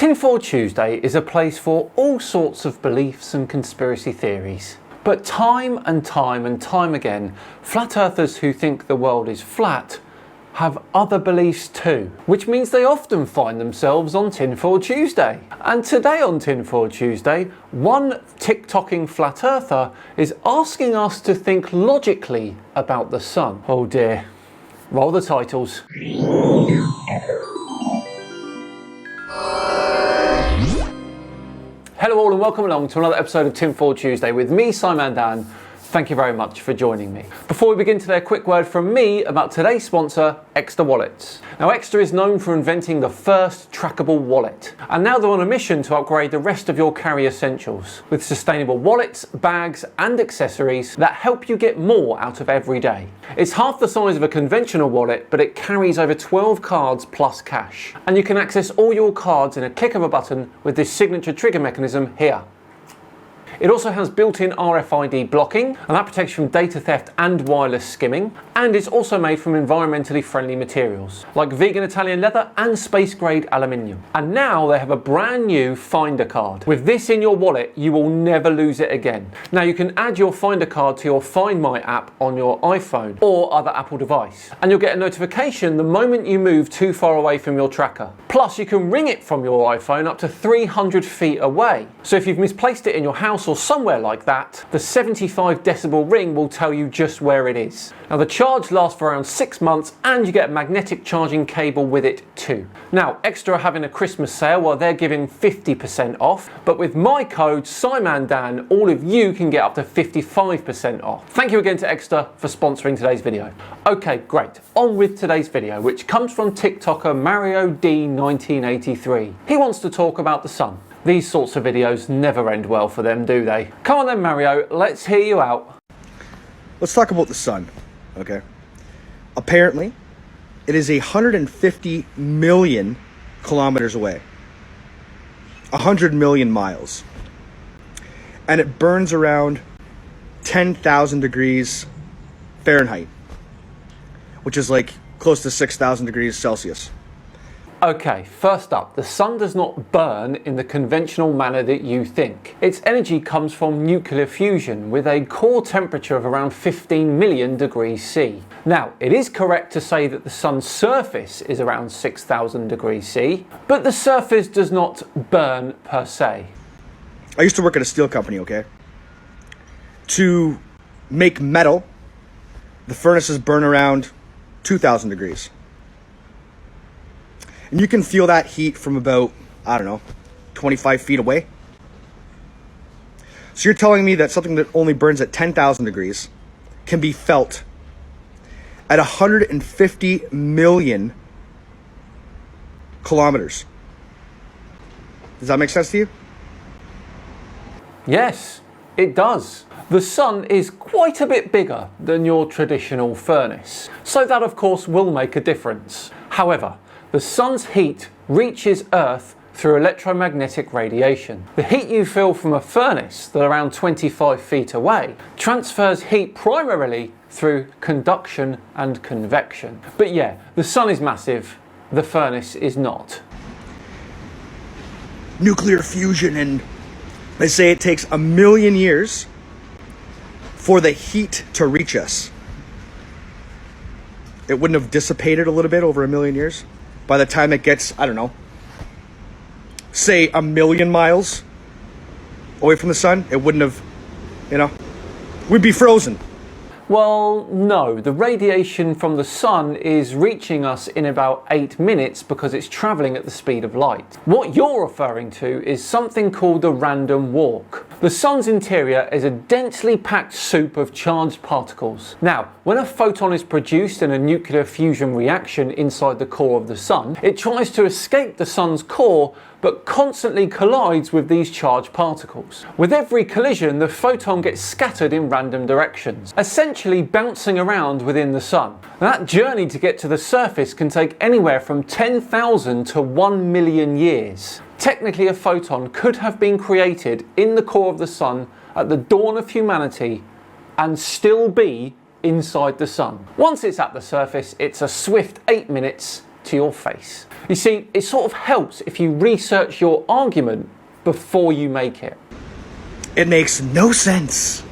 Tinfoil Tuesday is a place for all sorts of beliefs and conspiracy theories. But time and time again, flat earthers who think the world is flat have other beliefs too, which means they often find themselves on Tinfoil Tuesday. And today on Tinfoil Tuesday, one TikToking flat earther is asking us to think logically about the sun. Oh dear. Roll the titles. Hello all and welcome along to another episode of Tinfoil Tuesday with me, Simon Dan. Thank you very much for joining me. Before we begin today, a quick word from me about today's sponsor, Extra Wallets. Now, Extra is known for inventing the first trackable wallet, and now they're on a mission to upgrade the rest of your carry essentials with sustainable wallets, bags, and accessories that help you get more out of every day. It's half the size of a conventional wallet, but it carries over 12 cards plus cash, and you can access all your cards in a click of a button with this signature trigger mechanism here. It also has built-in RFID blocking, and that protects from data theft and wireless skimming, and it's also made from environmentally friendly materials, like vegan Italian leather and space-grade aluminium. And now they have a brand new Finder card. With this in your wallet, you will never lose it again. Now you can add your Finder card to your Find My app on your iPhone or other Apple device, and you'll get a notification the moment you move too far away from your tracker. Plus, you can ring it from your iPhone up to 300 feet away. So if you've misplaced it in your house or somewhere like that, the 75 decibel ring will tell you just where it is. Now the charge lasts for around 6 months and you get a magnetic charging cable with it too. Now Extra are having a Christmas sale where they're giving 50% off, but with my code SIMANDAN all of you can get up to 55% off. Thank you again to Extra for sponsoring today's video. Okay, great. On with today's video, which comes from TikToker Mario D 1983. He wants to talk about the sun. These sorts of videos never end well for them, do they? Come on then, Mario, let's hear you out. Let's talk about the sun, okay? Apparently, it is 150 million kilometers away. 100 million miles. And it burns around 10,000 degrees Fahrenheit, which is like close to 6,000 degrees Celsius. Okay, first up, the sun does not burn in the conventional manner that you think. Its energy comes from nuclear fusion with a core temperature of around 15 million degrees C. Now, it is correct to say that the sun's surface is around 6,000 degrees C, but the surface does not burn per se. I used to work at a steel company, okay? To make metal, the furnaces burn around 2,000 degrees. And you can feel that heat from about, 25 feet away. So you're telling me that something that only burns at 10,000 degrees can be felt at 150 million kilometers. Does that make sense to you? Yes, it does. The sun is quite a bit bigger than your traditional furnace, so that of course will make a difference. However, the sun's heat reaches Earth through electromagnetic radiation. The heat you feel from a furnace that's around 25 feet away transfers heat primarily through conduction and convection. But yeah, the sun is massive, the furnace is not. Nuclear fusion, and they say it takes 1 million years for the heat to reach us. It wouldn't have dissipated a little bit over 1 million years? By the time it gets, say 1 million miles away from the sun, it wouldn't have, we'd be frozen. Well, no, the radiation from the sun is reaching us in about 8 minutes because it's travelling at the speed of light. What you're referring to is something called a random walk. The sun's interior is a densely packed soup of charged particles. Now, when a photon is produced in a nuclear fusion reaction inside the core of the sun, it tries to escape the sun's core but constantly collides with these charged particles. With every collision, the photon gets scattered in random directions, essentially bouncing around within the sun. That journey to get to the surface can take anywhere from 10,000 to 1 million years. Technically, a photon could have been created in the core of the sun at the dawn of humanity and still be inside the sun. Once it's at the surface, it's a swift 8 minutes to your face. You see, it sort of helps if you research your argument before you make it. It makes no sense.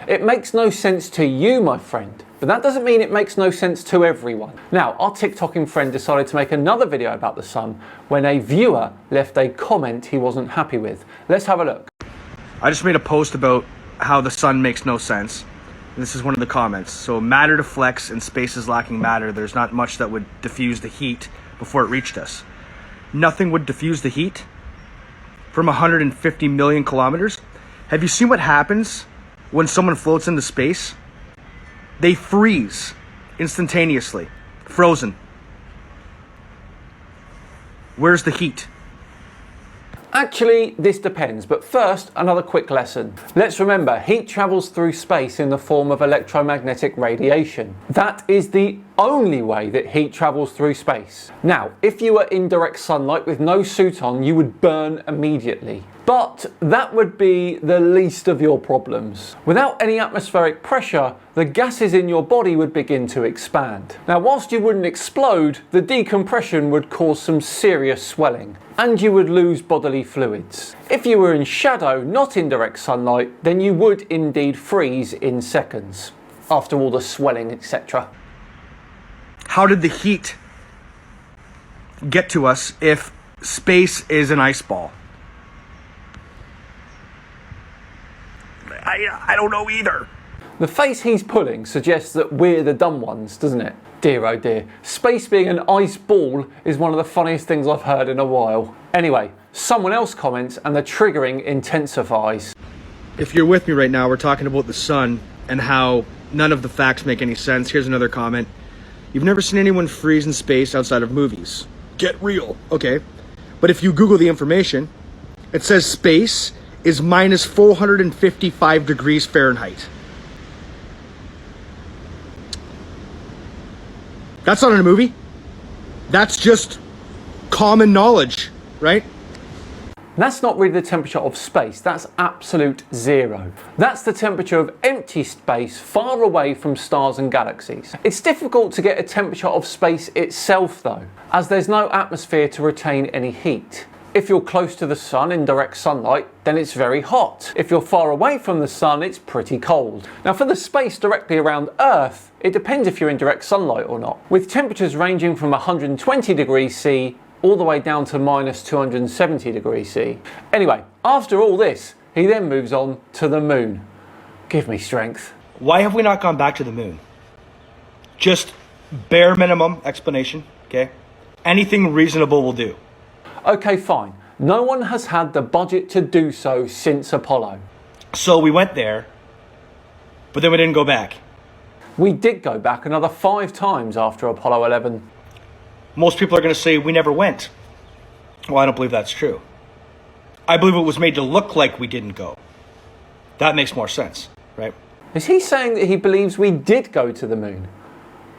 It makes no sense to you, my friend, but that doesn't mean it makes no sense to everyone. Now, our TikToking friend decided to make another video about the sun when a viewer left a comment he wasn't happy with. Let's have a look. I just made a post about how the sun makes no sense. And this is one of the comments. So matter deflects and space is lacking matter. There's not much that would diffuse the heat before it reached us. Nothing would diffuse the heat from 150 million kilometers. Have you seen what happens when someone floats into space? They freeze instantaneously, frozen. Where's the heat? Actually, this depends, but first, another quick lesson. Let's remember, heat travels through space in the form of electromagnetic radiation. That is the only way that heat travels through space. Now, if you were in direct sunlight with no suit on, you would burn immediately. But that would be the least of your problems. Without any atmospheric pressure, the gases in your body would begin to expand. Now, whilst you wouldn't explode, the decompression would cause some serious swelling, and you would lose bodily fluids. If you were in shadow, not in direct sunlight, then you would indeed freeze in seconds, after all the swelling, etc. How did the heat get to us if space is an ice ball? I don't know either. The face he's pulling suggests that we're the dumb ones, doesn't it? Dear oh dear, space being an ice ball is one of the funniest things I've heard in a while. Anyway, someone else comments and the triggering intensifies. If you're with me right now, we're talking about the sun and how none of the facts make any sense. Here's another comment. You've never seen anyone freeze in space outside of movies. Get real. Okay. But if you Google the information, it says space is minus 455 degrees Fahrenheit. That's not in a movie. That's just common knowledge, right? That's not really the temperature of space, that's absolute zero. That's the temperature of empty space far away from stars and galaxies. It's difficult to get a temperature of space itself though, as there's no atmosphere to retain any heat. If you're close to the sun in direct sunlight, then it's very hot. If you're far away from the sun, it's pretty cold. Now for the space directly around Earth, it depends if you're in direct sunlight or not, with temperatures ranging from 120 degrees C all the way down to minus 270 degrees C. Anyway, after all this, he then moves on to the moon. Give me strength. Why have we not gone back to the moon? Just bare minimum explanation, okay? Anything reasonable will do. Okay, fine. No one has had the budget to do so since Apollo. So we went there, but then we didn't go back. We did go back another 5 times after Apollo 11. Most people are going to say we never went. Well, I don't believe that's true. I believe it was made to look like we didn't go. That makes more sense, right? Is he saying that he believes we did go to the moon?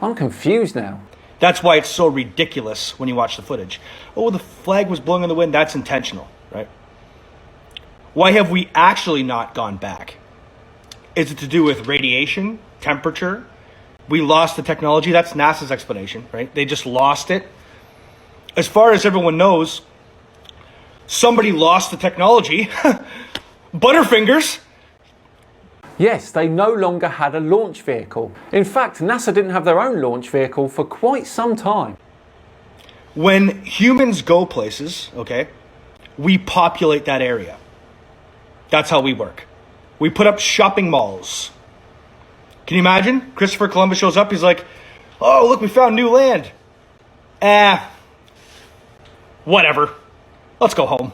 I'm confused now. That's why it's so ridiculous when you watch the footage. Oh, the flag was blowing in the wind. That's intentional, right? Why have we actually not gone back? Is it to do with radiation, temperature? We lost the technology. That's NASA's explanation, right? They just lost it. As far as everyone knows, somebody lost the technology. Butterfingers. Yes, they no longer had a launch vehicle. In fact, NASA didn't have their own launch vehicle for quite some time. When humans go places, okay, we populate that area. That's how we work. We put up shopping malls. Can you imagine? Christopher Columbus shows up, he's like, oh, look, we found new land. Whatever. Let's go home.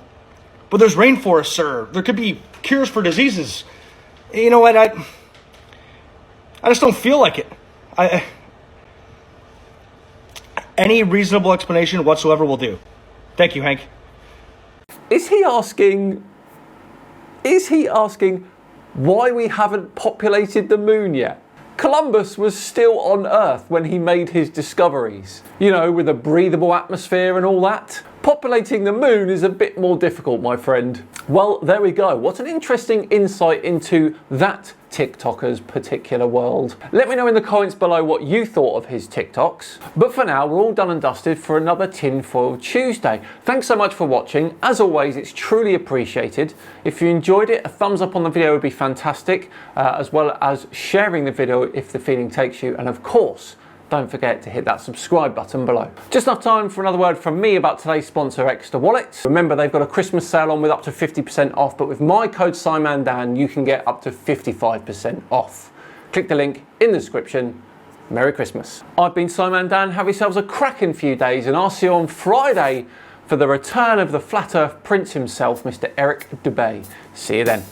But there's rainforests, sir. There could be cures for diseases. You know what? I just don't feel like it. Any reasonable explanation whatsoever will do. Thank you, Hank. Is he asking why we haven't populated the moon yet? Columbus was still on Earth when he made his discoveries. You know, with a breathable atmosphere and all that. Populating the moon is a bit more difficult, my friend. Well, there we go. What an interesting insight into that TikToker's particular world. Let me know in the comments below what you thought of his TikToks. But for now, we're all done and dusted for another Tinfoil Tuesday. Thanks so much for watching. As always, it's truly appreciated. If you enjoyed it, a thumbs up on the video would be fantastic, as well as sharing the video if the feeling takes you. And of course, don't forget to hit that subscribe button below. Just enough time for another word from me about today's sponsor, Extra Wallet. Remember, they've got a Christmas sale on with up to 50% off, but with my code SIMANDAN, you can get up to 55% off. Click the link in the description. Merry Christmas. I've been SIMANDAN. Have yourselves a cracking few days, and I'll see you on Friday for the return of the Flat Earth Prince himself, Mr. Eric Dubay. See you then.